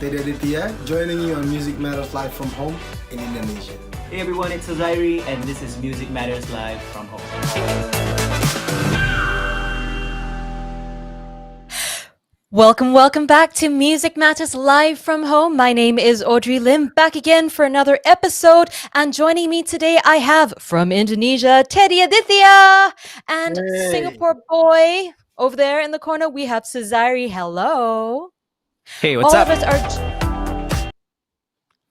Saya Adhitya, joining you on Music Matters live from home in Indonesia. Hey everyone, it's Sezairi and this is Music Matters Live from home. Welcome back to Music Matters Live from Home. My name is Audrey Lim, back again for another episode. And joining me today, I have from Indonesia, Teddy Adhitya, and Hey. Singapore boy over there in the corner. We have Sezairi. Hello. Hey, what's up?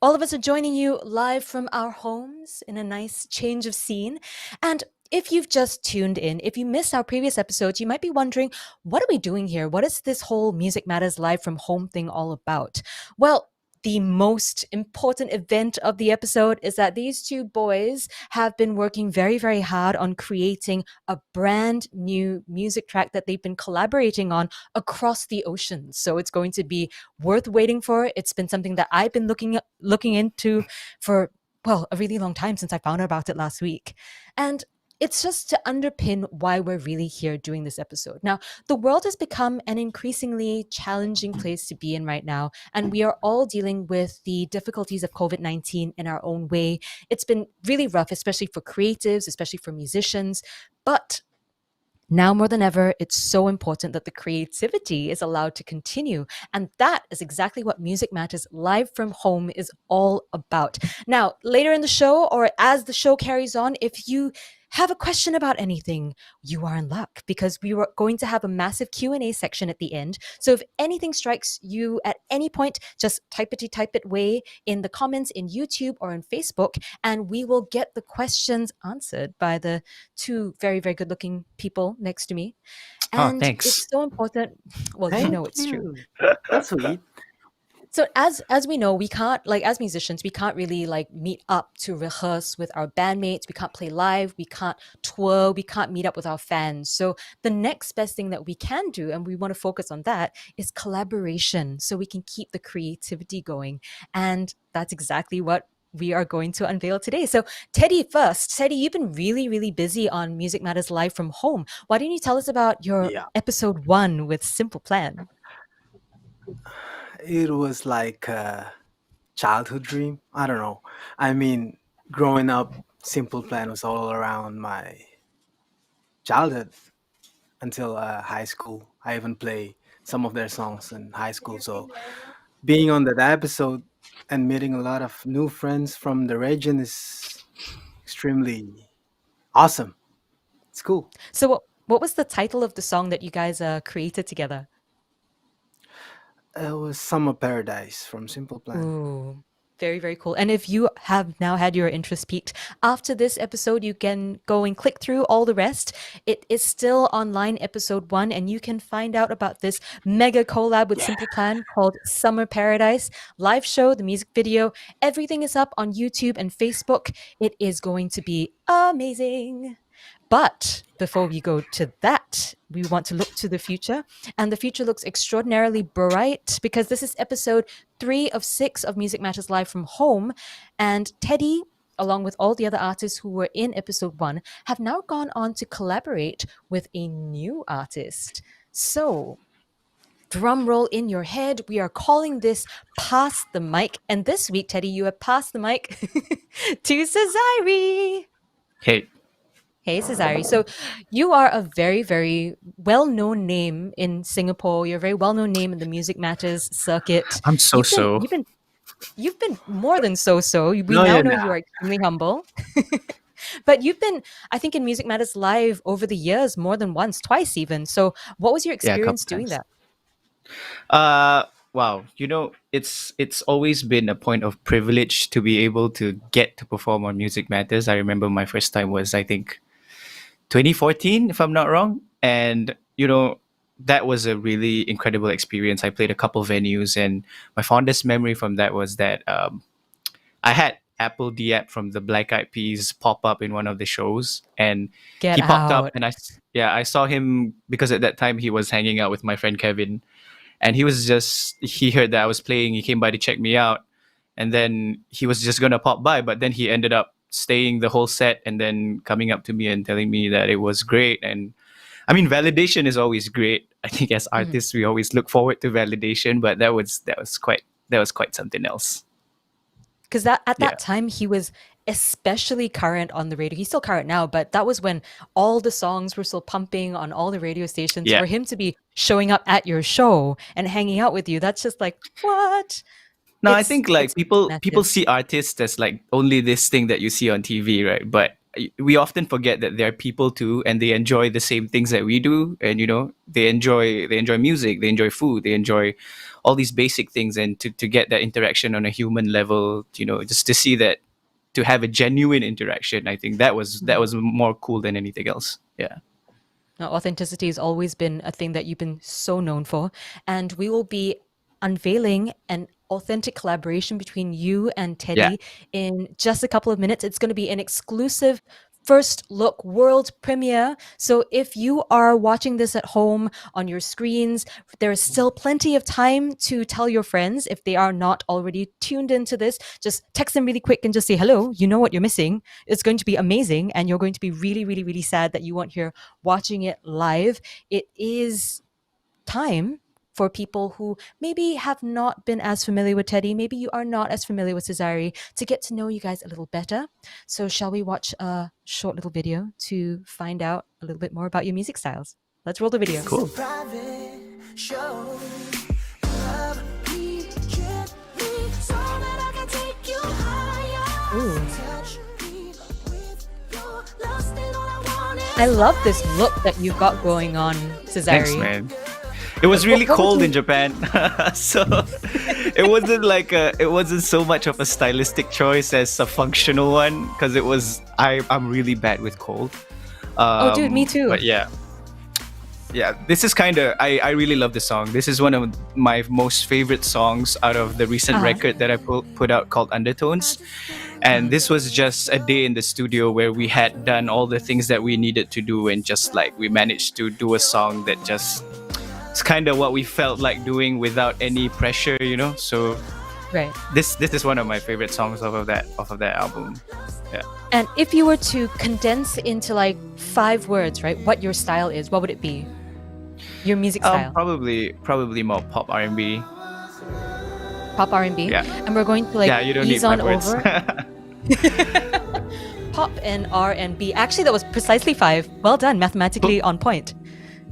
All of us are joining you live from our homes in a nice change of scene. And if you've just tuned in, if you missed our previous episodes, you might be wondering, what are we doing here? What is this whole Music Matters Live from Home thing all about? Well, the most important event of the episode is that these two boys have been working very, very hard on creating a brand new music track that they've been collaborating on across the ocean. So it's going to be worth waiting for. It's been something that I've been looking into for, well, a really long time since I found out about it last week. And it's just to underpin why we're really here doing this episode. Now, the world has become an increasingly challenging place to be in right now, and we are all dealing with the difficulties of COVID-19 in our own way. It's been really rough, especially for creatives, especially for musicians, but now more than ever, it's so important that the creativity is allowed to continue. And that is exactly what Music Matters Live from Home is all about. Now, later in the show, or as the show carries on, if you have a question about anything, you are in luck, because we were going to have a massive Q&A section at the end. So if anything strikes you at any point, just type it way in the comments in YouTube or on Facebook, and we will get the questions answered by the two very, very good looking people next to me. And thanks. It's so important. Well, you know it's true. That's sweet. So as we know, we can't, like, as musicians, we can't really like meet up to rehearse with our bandmates. We can't play live. We can't tour. We can't meet up with our fans. So the next best thing that we can do, and we want to focus on that, is collaboration, so we can keep the creativity going. And that's exactly what we are going to unveil today. So Teddy first. Teddy, you've been really, really busy on Music Matters Live from Home. Why don't you tell us about your episode 1 with Simple Plan? It was like a childhood dream. I don't know. I mean, growing up, Simple Plan was all around my childhood until high school. I even play some of their songs in high school. So being on that episode and meeting a lot of new friends from the region is extremely awesome. It's cool. So what was the title of the song that you guys created together? It was Summer Paradise from Simple Plan. Ooh, very, very cool. And if you have now had your interest piqued, after this episode, you can go and click through all the rest. It is still online, episode 1, and you can find out about this mega collab with Simple Plan called Summer Paradise. Live show, the music video, everything is up on YouTube and Facebook. It is going to be amazing. But before we go to that, we want to look to the future. And the future looks extraordinarily bright, because this is episode 3 of 6 of Music Matters Live from Home. And Teddy, along with all the other artists who were in episode 1, have now gone on to collaborate with a new artist. So, drum roll in your head. We are calling this Pass the Mic. And this week, Teddy, you have passed the mic to Sezairi. Hey, Sezairi. So you are a very, very well-known name in Singapore. You're a very well-known name in the Music Matters circuit. I'm so-so. You've been more than so-so. We now know you are extremely humble. But you've been, I think, in Music Matters Live over the years, more than once, twice even. So what was your experience doing that? Wow, it's always been a point of privilege to be able to get to perform on Music Matters. I remember my first time was, I think, 2014, if I'm not wrong. And, that was a really incredible experience. I played a couple venues, and my fondest memory from that was that I had Apple Diab from the Black Eyed Peas pop up in one of the shows. And he popped up, and I saw him because at that time he was hanging out with my friend Kevin. And he heard that I was playing. He came by to check me out. And then he was just going to pop by, but then he ended up staying the whole set and then coming up to me and telling me that it was great. And I mean, validation is always great. I think as artists, we always look forward to validation, but that was quite that was quite something else. Because that at Yeah, that time he was especially current on the radio. He's still current now, but that was when all the songs were still pumping on all the radio stations. yeah. For him to be showing up at your show and hanging out with you, that's just like what? No, I think like It's people massive. see artists as like only this thing that you see on TV, right? But we often forget that they're people too, and they enjoy the same things that we do, and they enjoy music, they enjoy food, they enjoy all these basic things, and to get that interaction on a human level, just to see that, to have a genuine interaction, I think that was more cool than anything else. Yeah, Now, authenticity has always been a thing that you've been so known for. And we will be unveiling an authentic collaboration between you and yeah. Teddy in just a couple of minutes. It's going to be an exclusive first look world premiere. So if you are watching this at home on your screens, there is still plenty of time to tell your friends if they are not already tuned into this. Just text them really quick and just say, hello, you know what you're missing. It's going to be amazing. And you're going to be really, really, really sad that you weren't here watching it live. It is time for people who maybe have not been as familiar with Teddy, maybe you are not as familiar with Sezairi, to get to know you guys a little better. So shall we watch a short little video to find out a little bit more about your music styles? Let's roll the video. Cool. Ooh. I love this look that you've got going on, Sezairi. Thanks, man. It was really What would cold you- in Japan, so it wasn't so much of a stylistic choice as a functional one, because I'm really bad with cold. Oh, dude, me too. But yeah, this is kind of I really love this song. This is one of my most favorite songs out of the recent record that I put out called Undertones. And this was just a day in the studio where we had done all the things that we needed to do, and just like we managed to do a song that just, it's kind of what we felt like doing without any pressure, So Right. this is one of my favorite songs off of that album. Yeah. And if you were to condense into like 5 words, right, what your style is, what would it be? Your music style. Probably more pop R&B. Pop R&B. Yeah. And we're going to like Yeah, you don't need ease on five words. over. Pop and R&B. Actually, that was precisely 5. Well done, mathematically on point.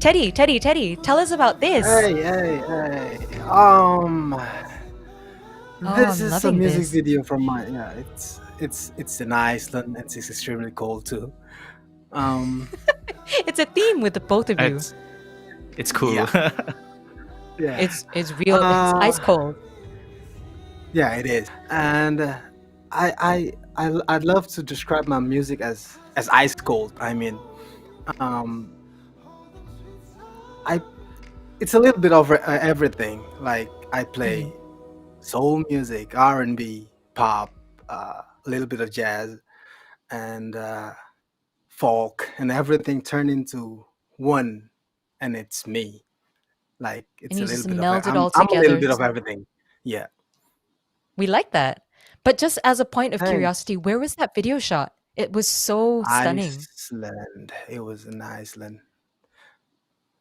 Teddy, tell us about this. Hey. This I'm is a loving music this. video from my, yeah, it's in Iceland. It's extremely cold too. It's a theme with the both of you. It's cool. Yeah. Yeah. It's real. It's ice cold. Yeah, it is. And I'd love to describe my music as ice cold. I mean, I it's a little bit of everything. Like I play soul music, R&B, pop, a little bit of jazz, and folk, and everything turned into one, and it's me. Like it's And a you little just bit of meld it I'm all a little together. bit of everything. Yeah. We like that. But just as a point of Thanks. curiosity, where was that video shot? It was so stunning. Iceland. It was in Iceland.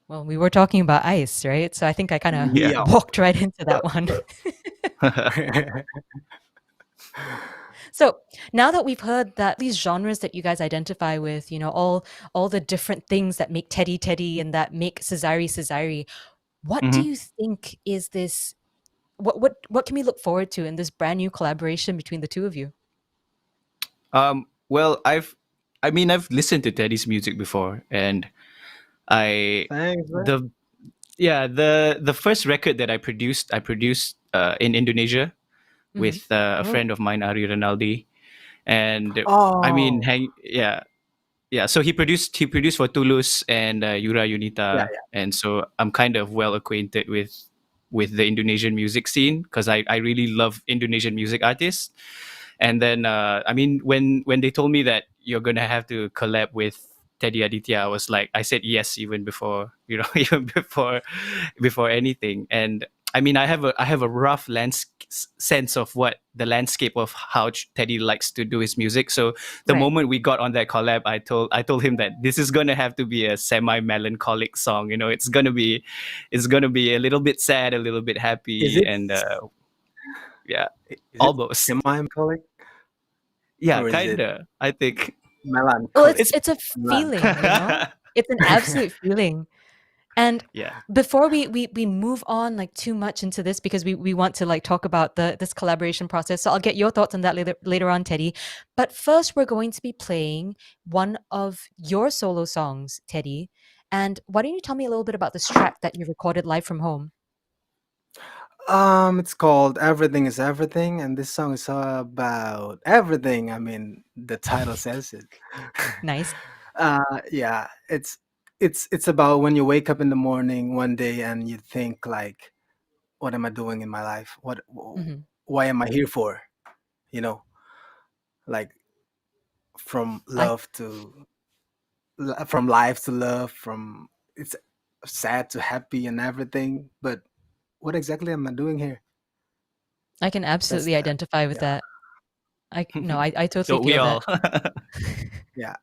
Well, we were talking about ice, right? So I think I kind of Yeah. walked right into that one. So now that we've heard that these genres that you guys identify with, all the different things that make Teddy Teddy and that make Sezairi, what do you think is this? What can we look forward to in this brand new collaboration between the two of you? Well, I've listened to Teddy's music before, and Thanks, man. the first record that I produced in Indonesia with a friend of mine, Ari Rinaldi, and Oh. so he produced for Tulus and Yura Yunita, Yeah. and so I'm kind of well acquainted with the Indonesian music scene, because I really love Indonesian music artists. And then when they told me that you're gonna have to collab with Teddy Adhitya, I said yes even before even before anything. And I have a rough sense of what the landscape of how Teddy likes to do his music. So the Right. moment we got on that collab, I told him that this is gonna have to be a semi melancholic song. It's gonna be a little bit sad, a little bit happy, Is it and Yeah, Is it almost. semi-melancholic Yeah, or is it kinda. I think Well, melancholic? it's it's a feeling, you know? It's an absolute feeling. And yeah. before we move on like too much into this because we want to like talk about the this collaboration process. So I'll get your thoughts on that later on, Teddy. But first we're going to be playing one of your solo songs, Teddy. And why don't you tell me a little bit about this track that you recorded live from home? It's called "Everything Is Everything," and this song is about everything. I mean, the title says it. Nice. Yeah, it's about when you wake up in the morning one day and you think like, "What am I doing in my life? Hmm. Why am I here for?" You know, like from I love to from life to love, from it's sad to happy and everything. But what exactly am I doing here? I can That's absolutely the identify with yeah, that. I totally Don't we feel that. all? yeah,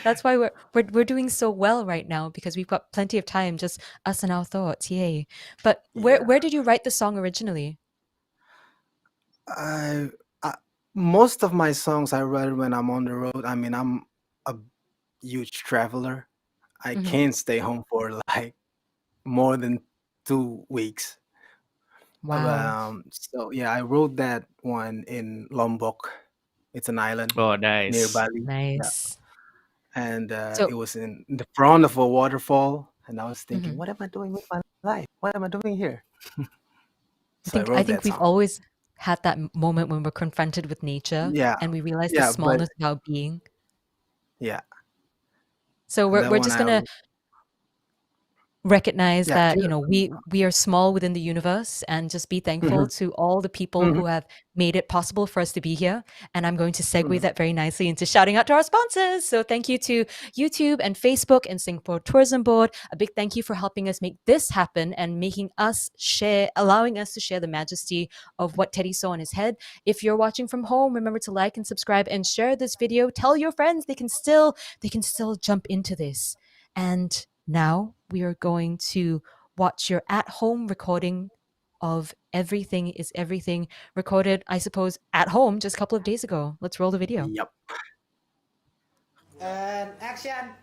That's why we're doing so well right now because we've got plenty of time, just us and our thoughts. Yay! But yeah. where did you write the song originally? I, I most of my songs I write when I'm on the road. I mean, I'm a huge traveler. I Hmm. can't stay home for like more than 2 weeks. Wow, So yeah, I wrote that one in Lombok. It's an island Oh, near nice. Bali. Yeah, nice. and So, it was in the front of a waterfall. And I was thinking, mhm. what am I doing with my life? What am I doing here? I So I I wrote think that we've song. always had that moment when we're confronted with nature Yeah, and we realize the yeah, but smallness of our being. yeah, So and that we're one just I gonna recognize yeah, that, you know, we are small within the universe and just be thankful mhm, to all the people mhm, who have made it possible for us to be here. And I'm going to segue mhm. that very nicely into shouting out to our sponsors. So thank you to YouTube and Facebook and Singapore Tourism Board. A big thank you for helping us make this happen and making us share, allowing us to share the majesty of what Teddy saw in his head. If you're watching from home, remember to like and subscribe and share this video. Tell your friends they can still jump into this. And now we are going to watch your at home recording of Everything is Everything, recorded, I suppose, at home just a couple of days ago. Let's roll the video. Yep. And action.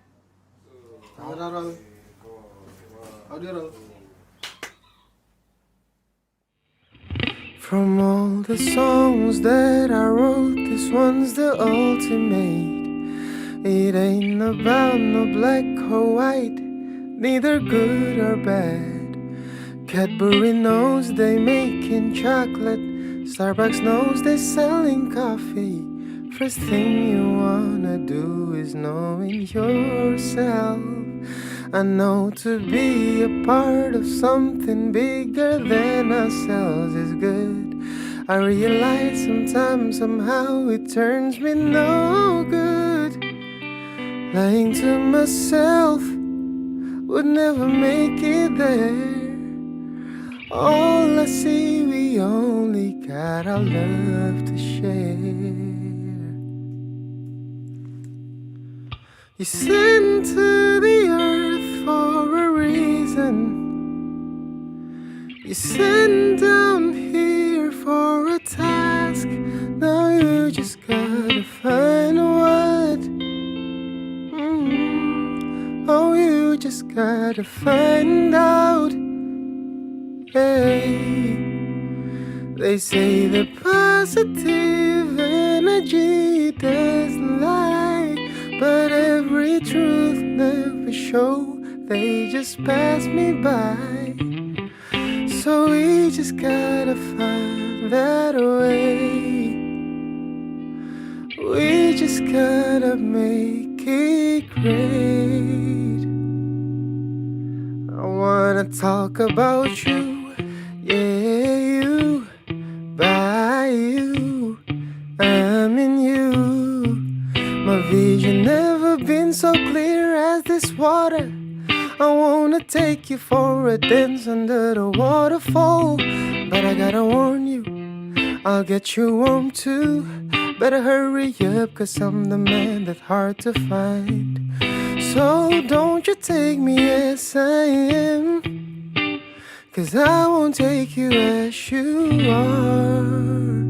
From all the songs that I wrote, this one's the ultimate. It ain't about no black or white, neither good or bad. Cadbury knows they making chocolate, Starbucks knows they selling coffee. First thing you wanna do is knowing yourself. I know to be a part of something bigger than ourselves is good. I realize sometimes somehow it turns me no good. Lying to myself would never make it there. All I see, we only got our love to share. You sent to the earth for a reason. You sent down here for a task. Now you just gotta find what. Oh, you just gotta find out. Hey, they say the positive energy doesn't lie, but every truth never show. They just pass me by. So we just gotta find that way. We just gotta make it great. I wanna talk about you, yeah, you, by you, I'm in you. My vision never been so clear as this water. I wanna take you for a dance under the waterfall, but I gotta warn you, I'll get you warm too. Better hurry up, cause I'm the man that's hard to find. So don't you take me as I am, 'cause I won't take you as you are.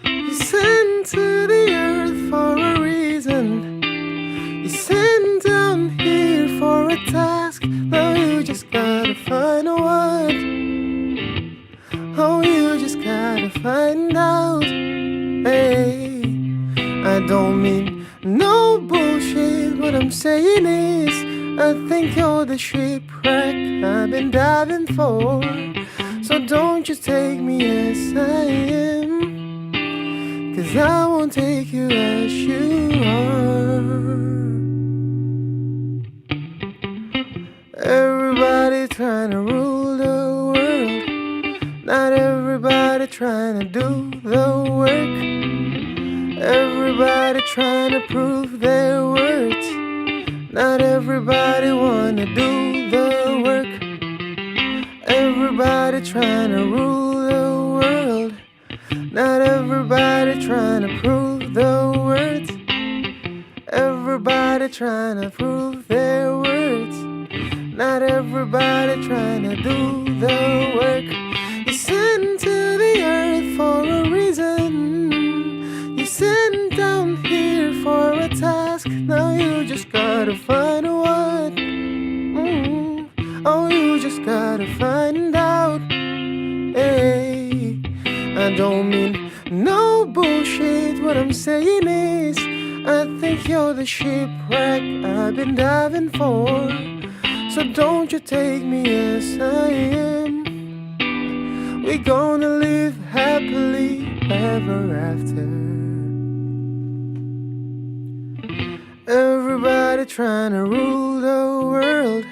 You sent to the earth for a reason. You sent down here for a task. Now you just gotta find a word. Oh, you just gotta find out. Hey, I don't mean no bullshit. What I'm saying is, I think you're the shipwreck I've been diving for. So don't you take me as I am, 'cause I won't take you as you are. Everybody trying to rule the world. Not everybody trying to do the work. Everybody trying to prove their worth. Not everybody wanna do the work. Everybody trying to rule the world. Not everybody trying to prove the worth. Everybody trying to prove their worth. Not everybody trying to do the work. You sent to the earth for a reason. You sent down here for a task. Now you just gotta find a what. Oh, you just gotta find out. Hey, I don't mean no bullshit. What I'm saying is, I think you're the shipwreck I've been diving for. So don't you take me as I am. We're gonna live happily ever after. Everybody trying to rule the world.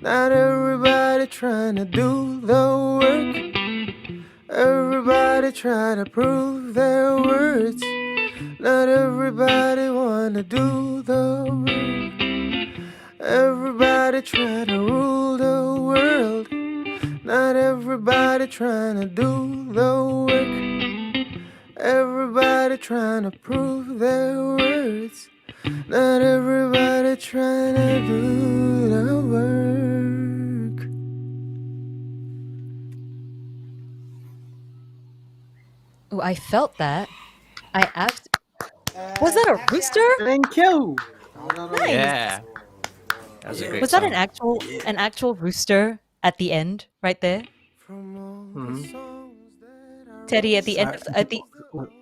Not everybody trying to do the work. Everybody trying to prove their worth. Not everybody wanna do the work. Everybody trying to rule the world. Not everybody trying to do the work. Everybody trying to prove their worth. Not everybody trying to do the work. Oh, I felt that. Was that a rooster? Thank you. Nice. Yeah. That was a great Was that song. an actual rooster at the end, right there? From all the Mhm. songs that I Teddy, at the end Sorry.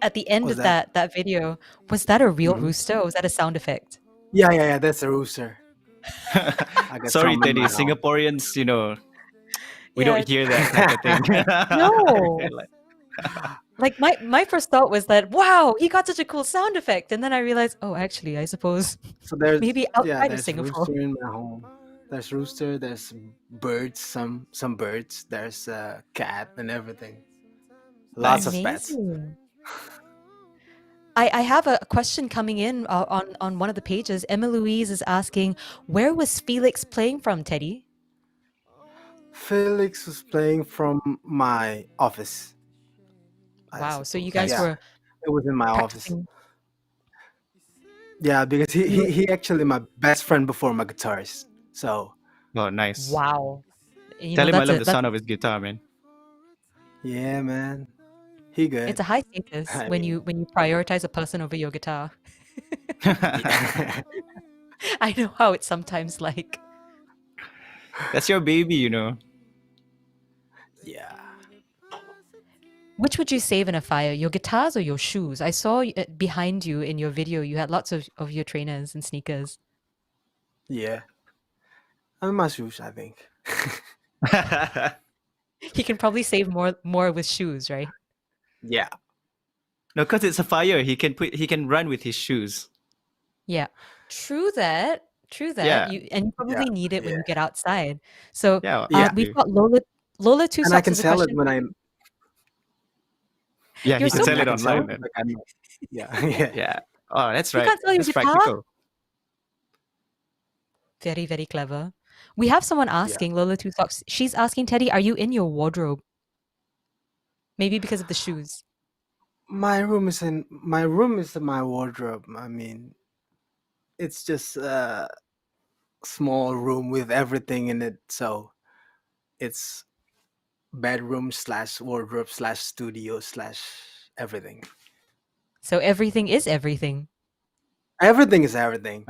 at the end Was of that video, was that a real rooster or was that a sound effect? Yeah. That's a rooster. I got Sorry, some in Teddy. my home. Singaporeans, we Yeah. don't hear that type of thing. No. Like, Like my first thought was that, wow, he got such a cool sound effect, and then I realized, oh, actually, I suppose So there's maybe outside of there's Singapore. rooster in my home. There's rooster. There's birds. Some birds. There's a cat and everything. Lots of nice. pets. Amazing. I have a question coming in on one of the pages. Emma Louise is asking, where was Felix playing from, Teddy? Felix was playing from my office. I Wow, so you suppose. guys Nice. were It was in my office. practicing. Yeah, because he actually my best friend before my guitarist. So Oh, nice. Wow. You Tell know, him I love the sound of his guitar, man. yeah, man, he good. it's a high status I when mean, you prioritize a person over your guitar. yeah. I know how it's sometimes like. That's your baby, Yeah. Which would you save in a fire, your guitars or your shoes? I saw behind you in your video, you had lots of your trainers and sneakers. Yeah. I'm my shoes, I think. He can probably save more with shoes, right? Yeah. No, because it's a fire. He can run with his shoes. Yeah. True that. True that. Yeah. You probably need it when Yeah. you get outside. So Yeah. Yeah. we've got Lola Two And I Socks can as a sell it question. when I'm. Yeah, You're he can so sell it I can sell online, it. man. Like I'm. Yeah. Yeah. Yeah. Oh, that's You right. can't sell your That's guitar? practical. Very, very clever. We have someone asking, Lola Two Socks. She's asking, Teddy, are you in your wardrobe? Maybe because of the shoes. My room is in my wardrobe. I mean, it's just a small room with everything in it. So It's bedroom slash wardrobe slash studio slash everything. So everything is everything. Everything is everything.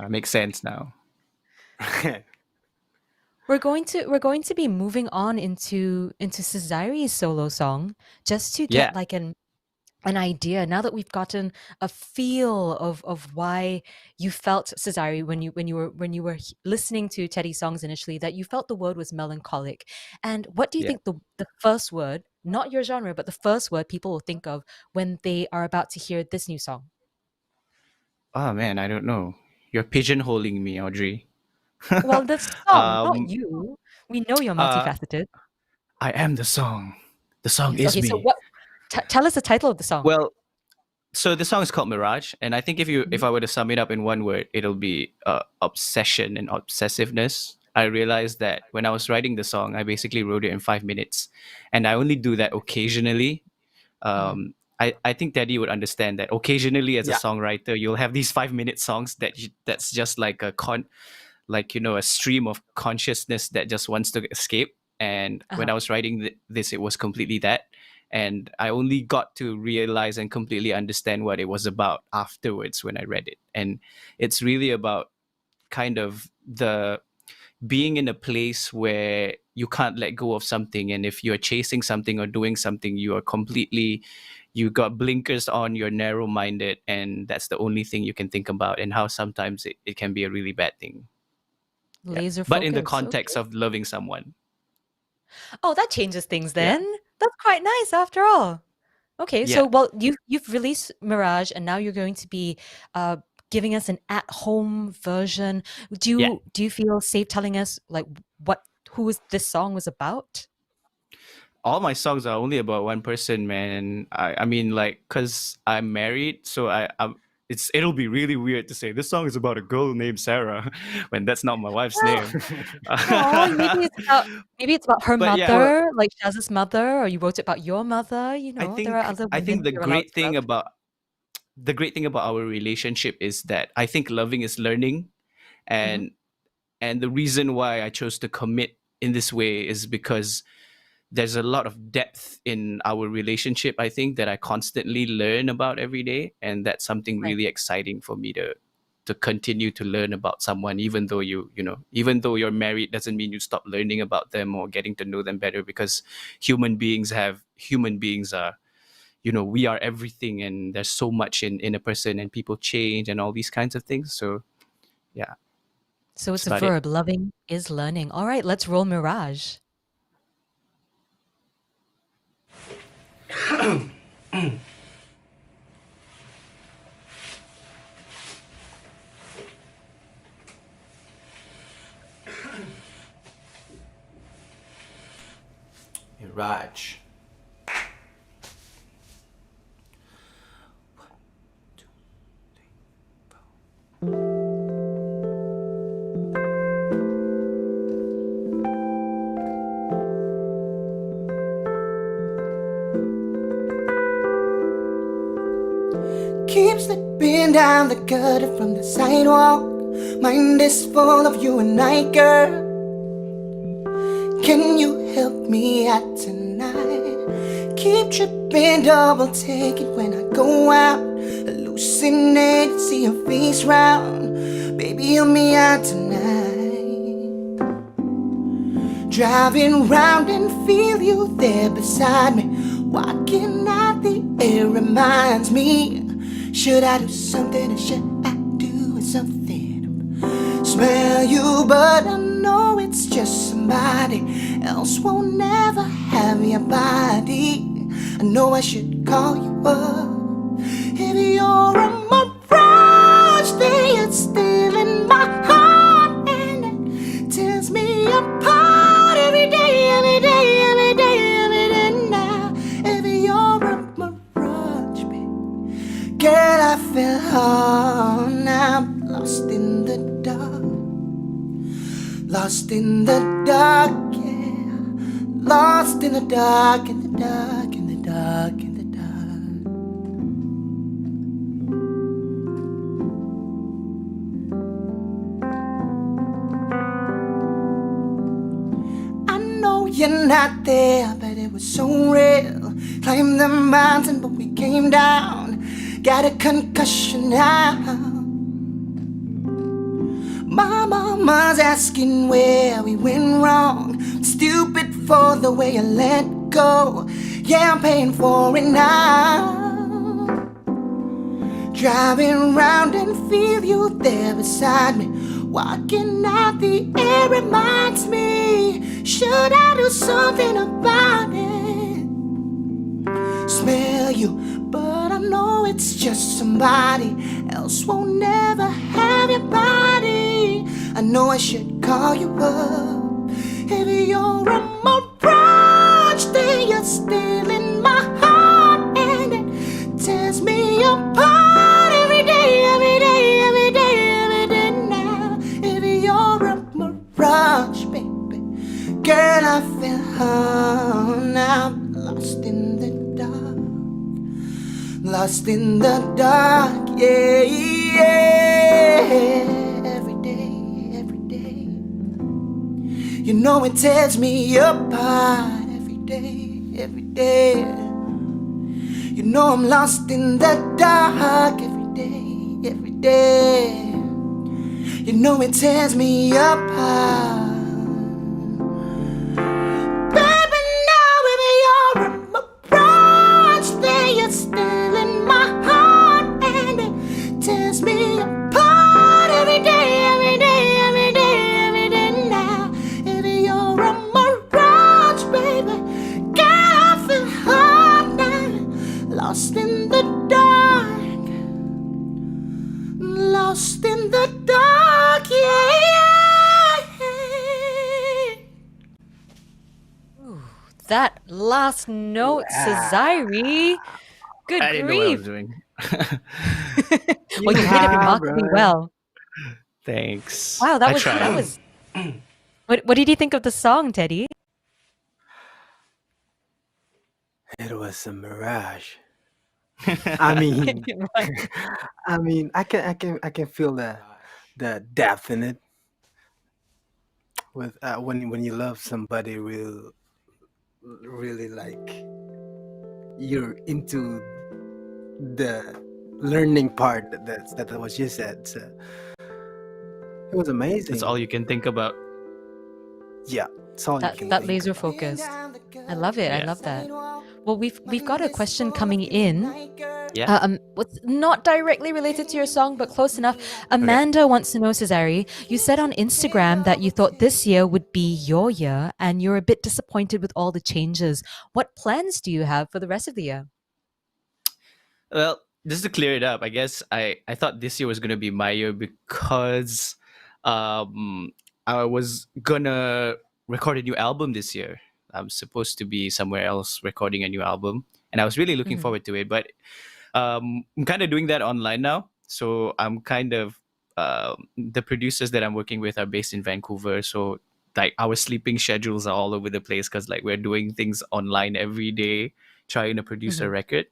Makes sense now. We're going to be moving on into Sezairi's solo song just to Yeah, get like an idea now that we've gotten a feel of why you felt Cesare when you were listening to Teddy's songs initially, that you felt the word was melancholic. And what do you yeah. think the first word, not your genre, but the first word people will think of when they are about to hear this new song? Oh man, I don't know. You're pigeonholing me, Audrey. Well, the song, not um, you. We know you're uh, multifaceted. I am the song. The song Yes. is Okay. So me. what? Tell us the title of the song. Well, so the song is called Mirage, and I think Mhm. if I were to sum it up in one word, it'll be obsession and obsessiveness. I realized that when I was writing the song, I basically wrote it in 5 minutes, and I only do that occasionally. Mhm. I think Daddy would understand that occasionally, as a Yeah. songwriter, you'll have these 5 minute songs that's just like a stream of consciousness that just wants to escape. And when Uh-huh. I was writing this, it was completely that. And I only got to realize and completely understand what it was about afterwards when I read it. And it's really about kind of the being in a place where you can't let go of something, and if you're chasing something or doing something, you got blinkers on, you're narrow minded, and that's the only thing you can think about, and how sometimes it can be a really bad thing. Yeah, Laser but in the focus. context Okay. of loving someone. Oh, that changes things Yeah, then. That's quite nice after all. Okay, yeah, so well, you've released Mirage, and now you're going to be uh, giving us an at-home version. Do yeah. you feel safe telling us like what who is this song was about? All my songs are only about one person, man. I mean, like, cause I'm married, so it'll be really weird to say this song is about a girl named Sarah when that's not my wife's Well, name. oh, maybe it's about her But yeah, Well, mother, like Shaz's mother, or you wrote it about your mother. There are other I women think you're allowed to love. the great thing about our relationship is that I think loving is learning, Hmm. and the reason why I chose to commit in this way is because there's a lot of depth in our relationship, I think, that I constantly learn about every day, and that's something Right. really exciting for me to continue to learn about someone. Even though even though you're married, doesn't mean you stop learning about them or getting to know them better, because human beings are, we are everything, and there's so much in a person, and people change and all these kinds of things. So yeah, So that's it's a about it. verb. Loving is learning. All right, let's roll Mirage. Raj. Keep slipping down the gutter from the sidewalk. Mind is full of you and I, girl. Can you help me out tonight? Keep tripping, double take it when I go out. Hallucinate, see your face round. Baby, help me out tonight. Driving round and feel you there beside me. Walking out the air reminds me. Should I do something or should I do something? Smell you, but I know it's just somebody else won't never have your body. I know I should call you up. If you're a mirage, then it's still in my heart, and it tears me apart every day, every day, every day, every day now. If you're a mirage, babe, girl, I feel hard now. I'm lost in the dark, lost in the dark, yeah. Lost in the dark, in the dark, in the dark, in the dark. not there, but it was so real. Climbed the mountain, but we came down. Got a concussion now. My mama's asking where we went wrong. Stupid for the way I let go. Yeah, I'm paying for it now. Driving round and feel you there beside me. Walking out the air reminds me, should I do something about it? Smell you, but I know it's just somebody else won't never have your body. I know I should call you up. If you're a mirage, then you're still in my heart, and it tears me apart every day, every day, every day, every day now. If you're a mirage, baby, girl, I feel home now. Lost in the dark, lost in the dark, yeah, yeah. Every day, every day. You know it tears me apart every day, every day. You know I'm lost in the dark every day, every day. You know it tears me apart. Baby, now if you're a mirage, then you're still in my heart, and it tears me apart every day, every day, every day, every day now. If you're a mirage, baby, girl, I feel hard now. Lost in the dark, lost in the dark, yeah, yeah. That last note, Sezairi. Good I didn't know what I was grief. doing. Well, you did it Yeehaw, remarkably bro. well. Thanks. Wow, I that tried. was. What did you think of the song, Teddy? It was a mirage. I mean, Right. I can feel the depth in it. With when you love somebody really like you're into the learning part that was you said. So it was That's all amazing. you can think about. Yeah, it's all you can That think laser about. focused. I love it. I Yeah. love that. Well, we've got a question coming in. Yeah. What's not directly related to your song, but close enough. Okay. Amanda wants to know, Cesare, you said on Instagram that you thought this year would be your year, and you're a bit disappointed with all the changes. What plans do you have for the rest of the year? Well, just to clear it up, I guess I thought this year was gonna be my year because um I was gonna record a new album this year. I'm supposed to be somewhere else recording a new album, and I was really looking Mhm. forward to it. But I'm kind of doing that online now, so I'm kind of the producers that I'm working with are based in Vancouver, so like our sleeping schedules are all over the place because like we're doing things online every day, trying to produce a Mhm. record.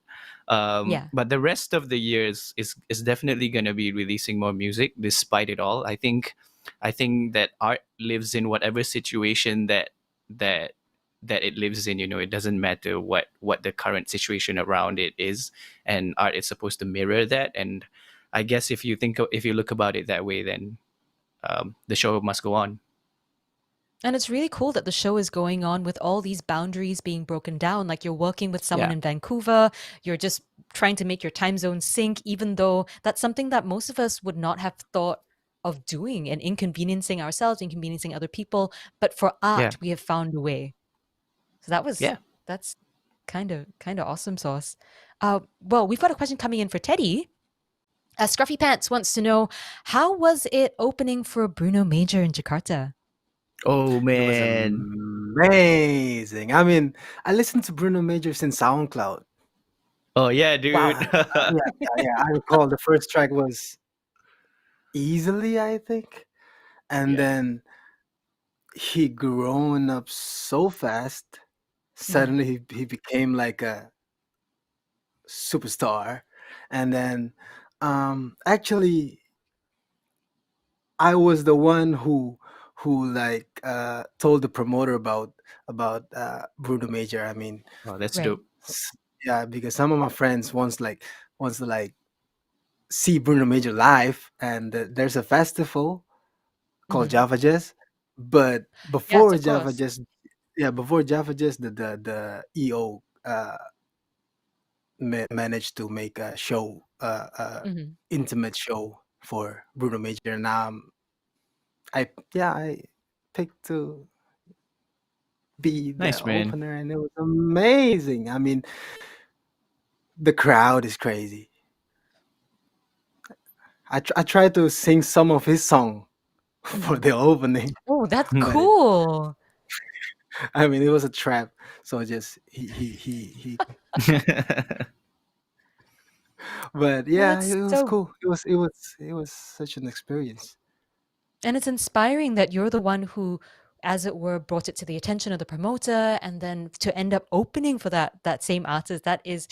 Yeah. But the rest of the year is definitely going to be releasing more music despite it all. I think that art lives in whatever situation that that it lives in. You know, it doesn't matter what the current situation around it is, and art is supposed to mirror that. And I guess if you look about it that way, then the show must go on. And it's really cool that the show is going on with all these boundaries being broken down. Like you're working with someone Yeah. in Vancouver, you're just trying to make your time zone sync, even though that's something that most of us would not have thought of doing and inconveniencing ourselves, inconveniencing other people. But for Yeah. art, we have found a way. So Yeah. that's kind of awesome sauce. Well, we've got a question coming in for Teddy. Scruffy Pants wants to know, how was it opening for Bruno Major in Jakarta? Oh It was man. amazing. I mean, I listened to Bruno Major since SoundCloud. Oh yeah, Wow. dude. Yeah. I recall the first track was Easily, I think, and Yeah. then he grown up so fast. Mhm. Suddenly, he became like a superstar, and then actually, I was the one who like told the promoter about Bruno Major. I mean, Oh, that's Right. dope. yeah, because some of my friends wants to like see Bruno Major live, and there's a festival called Mhm. Java Jazz. But Yes, before of Java course. Jazz, yeah, before Java Jazz, the EO managed to make a show, Mhm. intimate show for Bruno Major. And I picked to be the Nice, man. opener, and it was amazing. I mean, the crowd is crazy. I tried to sing some of his song for Mhm. the opening. Oh, that's But cool. I mean, it was a trap. So just he. But Well, yeah, that's it was so cool. It was such an experience. and it's inspiring that you're the one who, as it were, brought it to the attention of the promoter and then to end up opening for that same artist. That is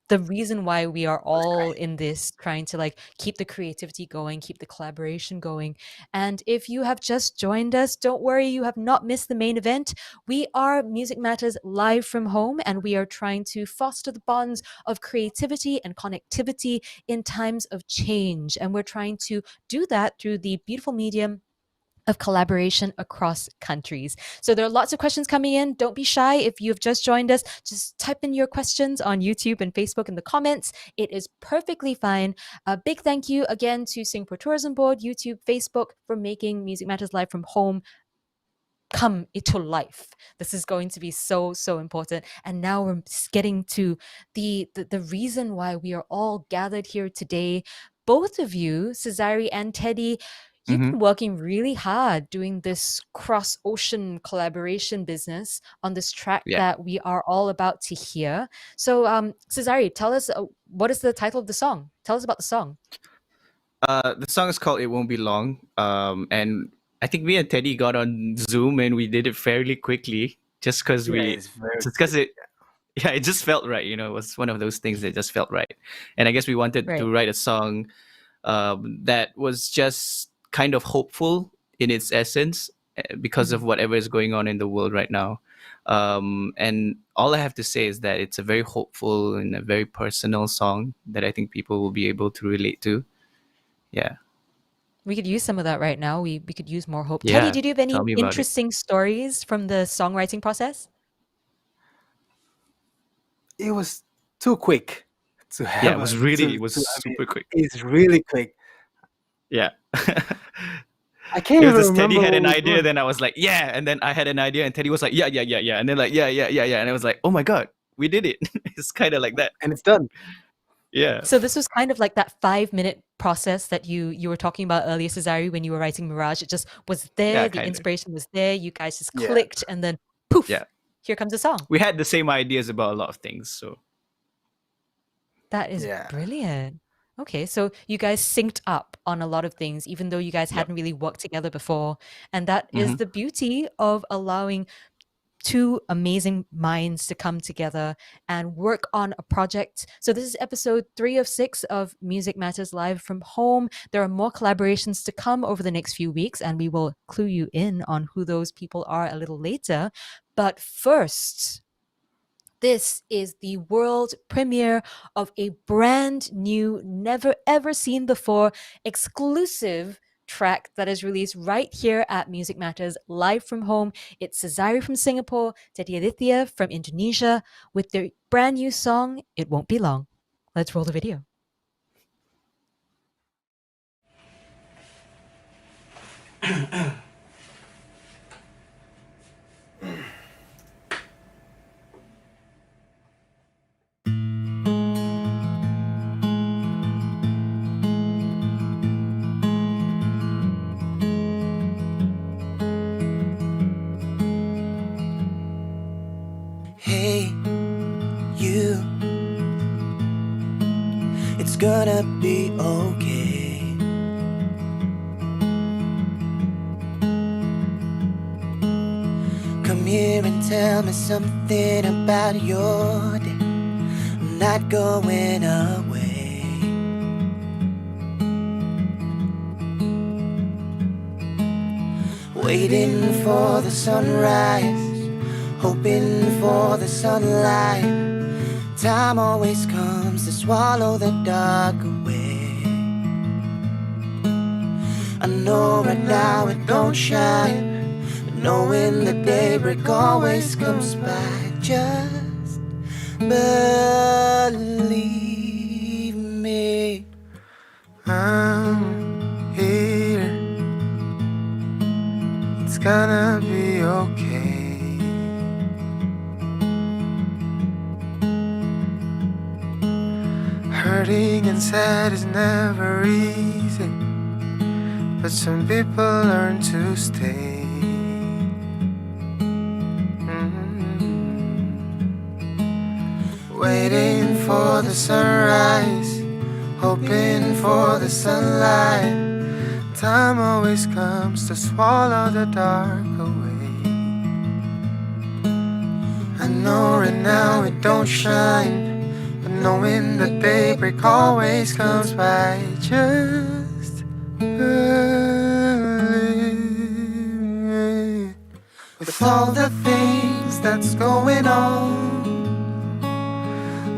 the reason why we are It was all great. in this trying to like keep the creativity going, keep the collaboration going. And if you have just joined us, don't worry, you have not missed the main event. We are Music Matters live from home, and we are trying to foster the bonds of creativity and connectivity in times of change. And we're trying to do that through the beautiful medium of collaboration across countries. So there are lots of questions coming in. Don't be shy. If you've just joined us, just type in your questions on YouTube and Facebook in the comments. It is perfectly fine. A big thank you again to Singapore Tourism Board, YouTube, Facebook for making Music Matters Live from home come into life. This is going to be so important. And now we're getting to the reason why we are all gathered here today. Both of you, Sezairi and Teddy, you've Hmm. been working really hard doing this cross ocean collaboration business on this track Yeah. that we are all about to hear. So, Sezairi, tell us what is the title of the song? Tell us about the song. The song is called "It Won't Be Long," and I think me and Teddy got on Zoom and we did it fairly quickly, Yeah, it's very just quick. because it, yeah, it just felt right. It was one of those things that just felt right. And I guess we wanted Right. to write a song that was just kind of hopeful in its essence because of Mhm. whatever is going on in the world right now. And all I have to say is that it's a very hopeful and a very personal song that I think people will be able to relate to. Yeah. We could use some of that right now. We could use more hope. Teddy, Yeah. did you have any Tell me about it. interesting stories from the songwriting process? It was too quick to Yeah, have it was a really, it was to. I mean, super quick. it's really quick. Yeah. I can't It even was just Teddy remember had what an we're idea, doing. then I was like, yeah. And then I had an idea, and Teddy was like, yeah, yeah, yeah, yeah. And then like, yeah, yeah, yeah, yeah. And I was like, oh my God, we did it. It's kind of like that. And it's done. Yeah. So this was kind of like that 5-minute process that you were talking about earlier, Cesare, when you were writing Mirage. It just was there, Yeah, the kind of. inspiration was there, you guys just Yeah, clicked, and then poof, Yeah. here comes a song. We had the same ideas about a lot of things. So, That is yeah, brilliant. Okay, so you guys synced up on a lot of things, even though you guys yep. hadn't really worked together before. And that is Hmm. the beauty of allowing two amazing minds to come together and work on a project. So this is episode 3 of 6 of Music Matters Live from Home. There are more collaborations to come over the next few weeks, and we will clue you in on who those people are a little later. But first, this is the world premiere of a brand new, never ever seen before, exclusive track that is released right here at Music Matters live from home. It's Sezairi from Singapore, Teddy Adhitya from Indonesia with their brand new song, It Won't Be Long. Let's roll the video. Hey, you, it's gonna be okay. Come here and tell me something about your day. I'm not going away. waiting for the sunrise, hoping for the sunlight. Time always comes to swallow the dark away. I know right now it don't shine, but knowing the daybreak always comes by. Just believe me. I'm here. It's gonna be okay. Hurting and sad is never easy, but some people learn to stay. Waiting for the sunrise, hoping for the sunlight. Time always comes to swallow the dark away. I know right now it don't shine, but knowing the daybreak always comes by. Just believe me. With all the things that's going on,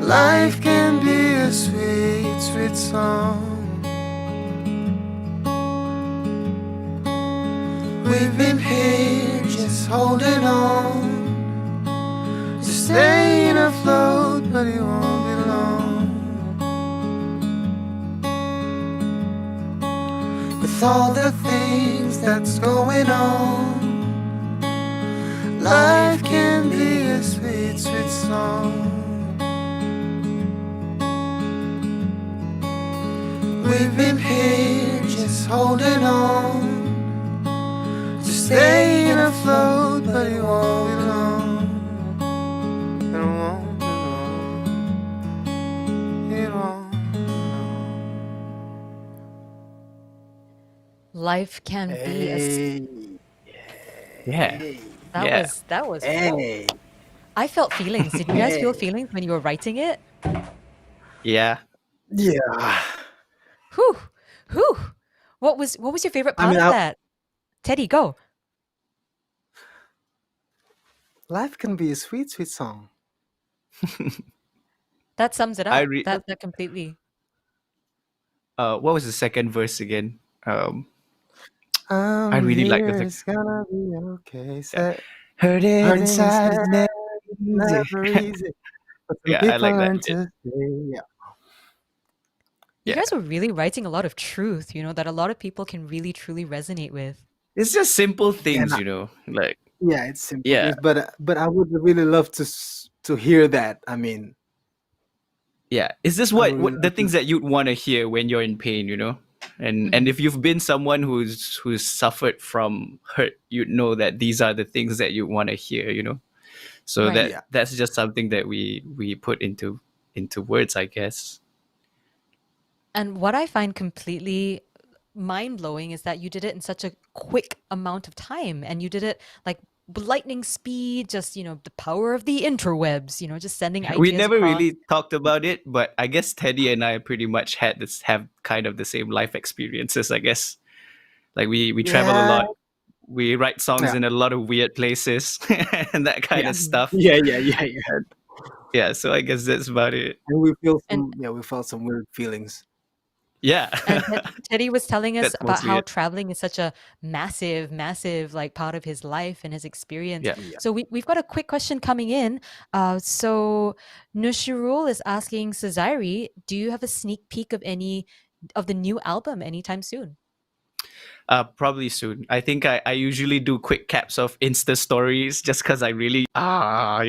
life can be a sweet, sweet song. We've been here just holding on, just staying afloat, but it won't be long. With all the things that's going on, life can be a sweet, sweet song. We've been here just holding on, just staying afloat, but it won't be long. It won't be long. It won't be long. Life can be a Yeah. that Yeah. was Hey. I felt feelings. Did you guys feel feelings when you were writing it? Yeah. Yeah. Whew. Whew. What was your favorite I part mean, of that? Teddy, go. life can be a sweet, sweet song. That sums it I up. re- That completely. what was the second verse again? I'm really like the here, sec- it's gonna be okay. Hurting Hurting inside is inside, never easy. never easy. But some Yeah, I people like that learn bit. to stay. Yeah. You Yeah. guys were really writing a lot of truth, that a lot of people can really truly resonate with. It's just simple things, I- like Yeah, it's simple Yeah. things, but I would really love to hear that. I mean, yeah. Is this I what, would what really the love things to. that you'd want to hear when you're in pain, And Mhm. if you've been someone who's suffered from hurt, you'd know that these are the things that you want to hear, So Right. that Yeah. that's just something that we put into words, I guess. And what I find completely mind-blowing is that you did it in such a quick amount of time, and you did it like lightning speed, just, the power of the interwebs, just sending ideas We never across. really talked about it, but I guess Teddy and I pretty much have kind of the same life experiences, I guess. Like we travel a Yeah. lot. We write songs Yeah. in a lot of weird places and that kind Yeah. of stuff. Yeah. Yeah, so I guess that's about it. And we And felt some weird feelings. Yeah. and Teddy was telling us That's about mostly how it. traveling is such a massive, massive like part of his life and his experience. Yeah. Yeah. So we've got a quick question coming in. So Nushirul is asking Sezairi, do you have a sneak peek of any of the new album anytime soon? Probably soon. I think I usually do quick caps of Insta stories just because I really I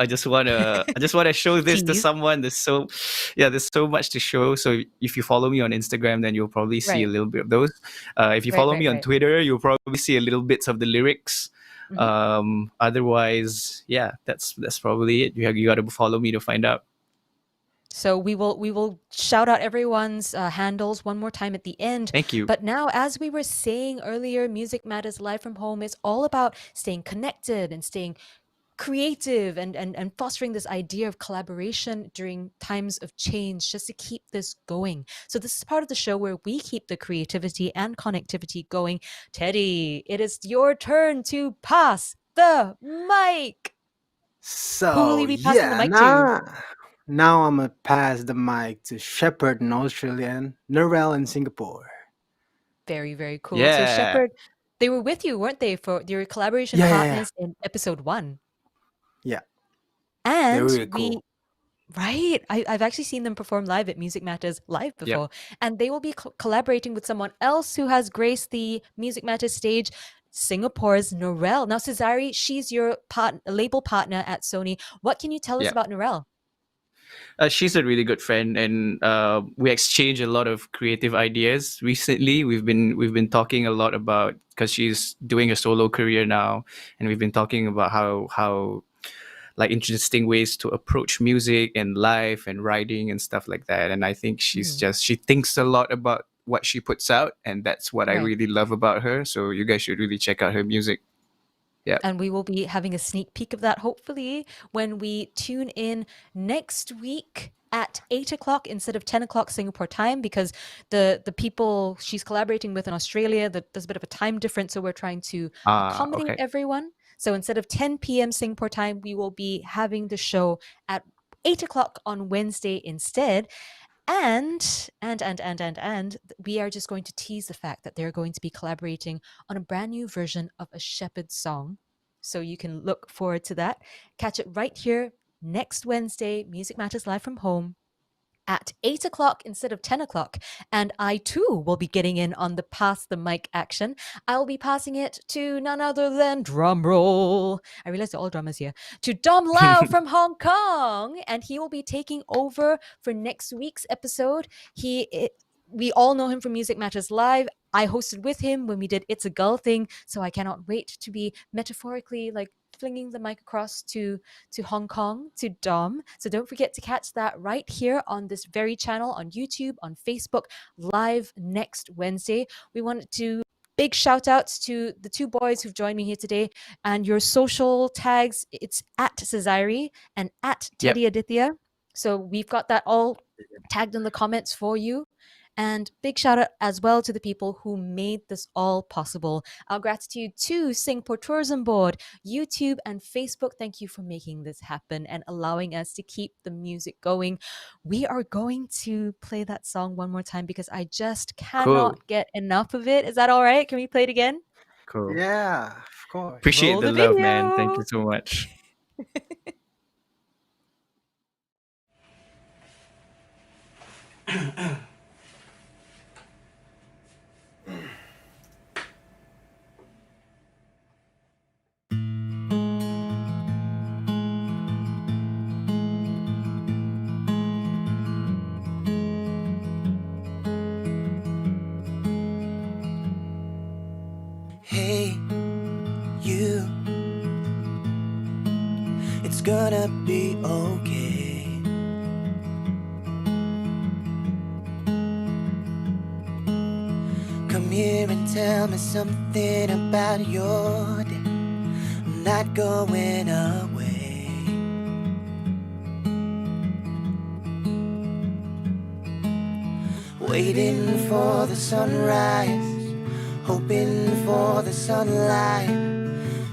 just wanna show this to Tease. someone. There's so much to show. So if you follow me on Instagram, then you'll probably see a Right. little bit of those. If you Right, follow right, me on right. Twitter, you'll probably see a little bits of the lyrics. Mhm. Otherwise, yeah, that's probably it. You got to follow me to find out. So we will shout out everyone's handles one more time at the end. Thank you. But now, as we were saying earlier, Music Matters Live from Home is all about staying connected and staying creative and fostering this idea of collaboration during times of change just to keep this going. So this is part of the show where we keep the creativity and connectivity going. Teddy, it is your turn to pass the mic. Who will So you be passing the yeah, mic to? now I'm gonna pass the mic to Shepard in Australia and Narelle in Singapore. Very, very cool. So Yeah. Shepard, they were with you, weren't they, for your collaboration Yeah, yeah, yeah, partners in episode 1? yeah. They're And really we cool. Right. I've actually seen them perform live at Music Matters Live Yep. before. And they will be collaborating with someone else who has graced the Music Matters stage, Singapore's Narelle. Now, Sezairi, she's your label partner at Sony. What can you tell us Yep. about Narelle? She's a really good friend, and we exchange a lot of creative ideas. Recently, we've been talking a lot about, because she's doing a solo career now, and we've been talking about how like interesting ways to approach music and life and writing and stuff like that. And I think Mhm. she thinks a lot about what she puts out, and that's what I Right. really love about her. So you guys should really check out her music. Yeah. And we will be having a sneak peek of that, hopefully, when we tune in next week at 8 o'clock instead of 10 o'clock Singapore time, because the people she's collaborating with in Australia, there's a bit of a time difference, so we're trying to accommodate Okay. everyone. So instead of 10 p.m. Singapore time, we will be having the show at 8 o'clock on Wednesday instead. And we are just going to tease the fact that they're going to be collaborating on a brand new version of a Shepherd song. So you can look forward to that. Catch it right here next Wednesday, Music Matters Live from Home at 8 o'clock instead of 10 o'clock. And I too will be getting in on the pass the mic action. I'll be passing it to none other than, drumroll, I realize they're all drummers here, to Dom Lau from Hong Kong. And he will be taking over for next week's episode. We all know him from Music Matters Live. I hosted with him when we did It's a Gull Thing. So I cannot wait to be metaphorically like flinging the mic across to Hong Kong, to Dom. So don't forget to catch that right here on this very channel, on YouTube, on Facebook, live next Wednesday. We wanted to big shout outs to the two boys who've joined me here today, and your social tags, it's at Sezairi and at Yep. Teddy Adhitya. So we've got that all tagged in the comments for you. And big shout out as well to the people who made this all possible. Our gratitude to Singapore Tourism Board, YouTube, and Facebook. Thank you for making this happen and allowing us to keep the music going. We are going to play that song one more time because I just cannot Cool. get enough of it. Is that all right? Can we play it again? Cool. Yeah, of course. Appreciate Roll the the love, man. Thank video. you so much. Hey, you, it's gonna be okay. Come here and tell me something about your day. I'm not going away. Waiting for the sunrise, hoping for the sunlight.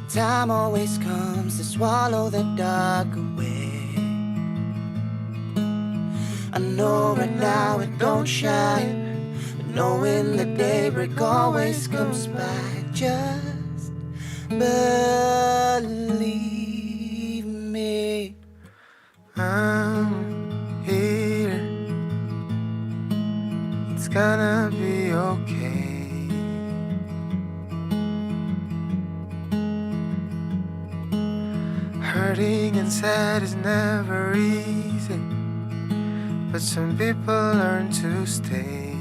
Time always comes to swallow the dark away. I know right now it don't shine, but knowing the daybreak always comes by. Just believe me. I'm here. It's gonna be okay. Hurting and sad is never easy, but some people learn to stay.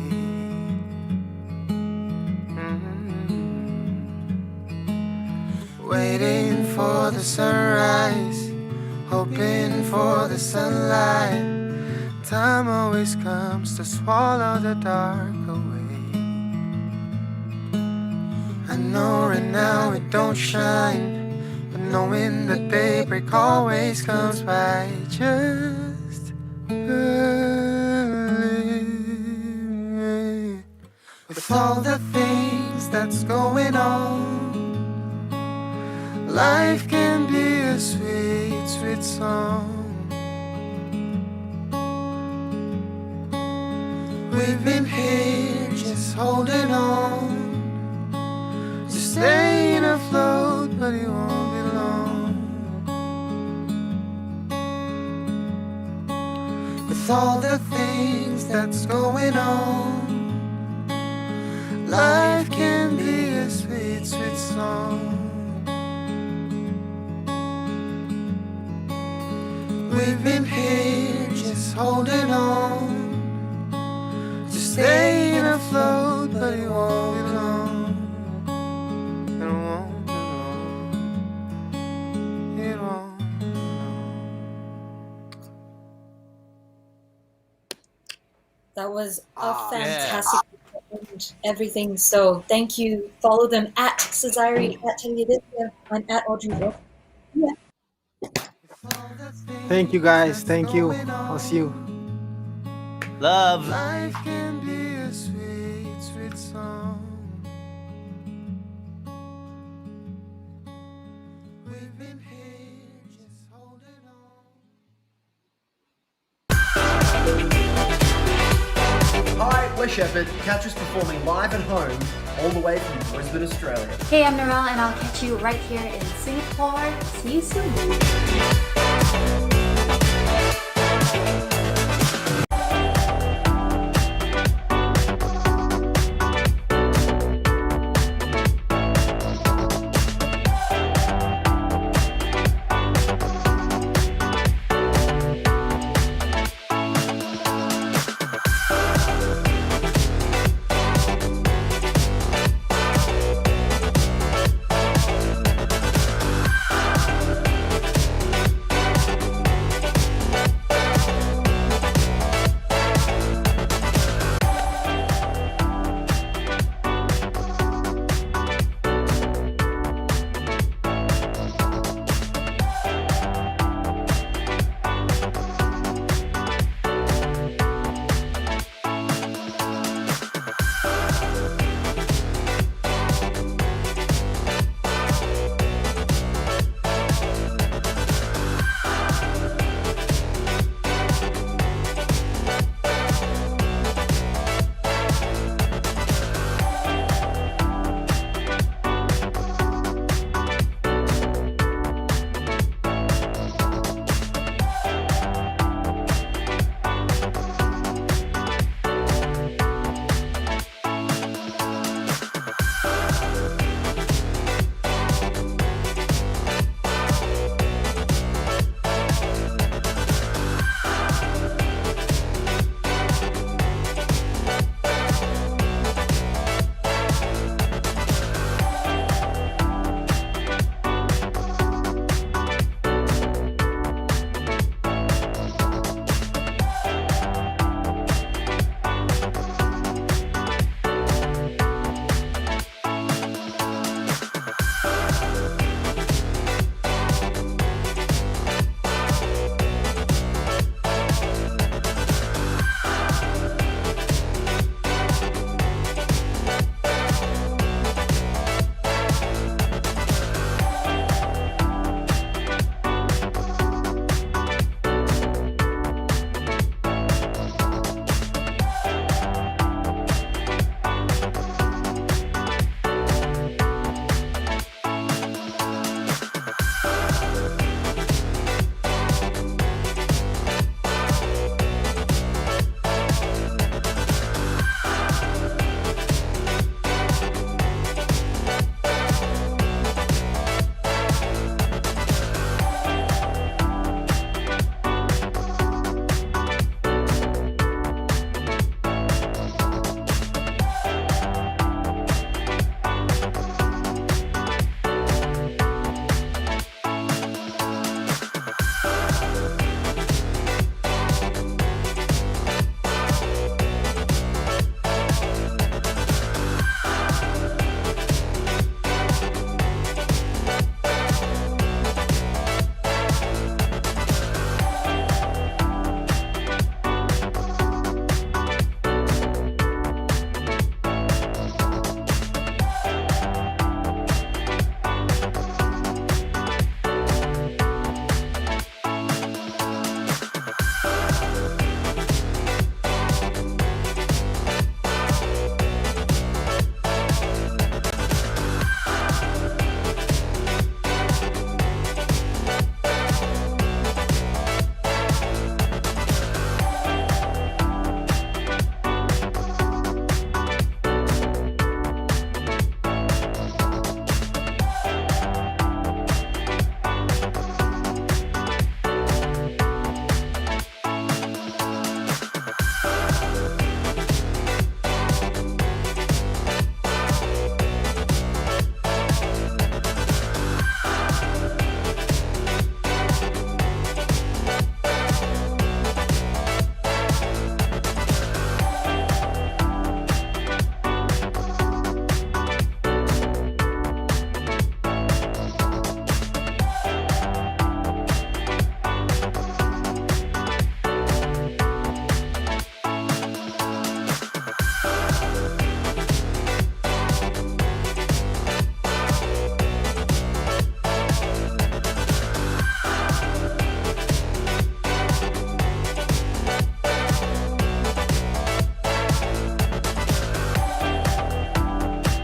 Waiting for the sunrise, hoping for the sunlight. Time always comes to swallow the dark away. I know right now it don't shine, but knowing that daybreak always comes by just early. With all the things that's going on, life can be a sweet, sweet song. We've been here just holding on, just staying afloat, but it won't be long. With all the things that's going on, life can be a sweet, sweet song. We've been here just holding on, just staying afloat, but it won't be long. It won't be long. It won't be long. That was a Ah, fantastic and everything. So thank you. Follow them at Sezairi, at Adhitya, and at Audrey Wolf. Yeah. thank you guys. Thank you. I'll see you. Love. Life can be a sweet, sweet song. We've been here just holding on. Hi, we're Shepherd. Catch us performing live at home, all the way from Brisbane, Australia. Hey, I'm Narelle, and I'll catch you right here in Singapore. See you soon.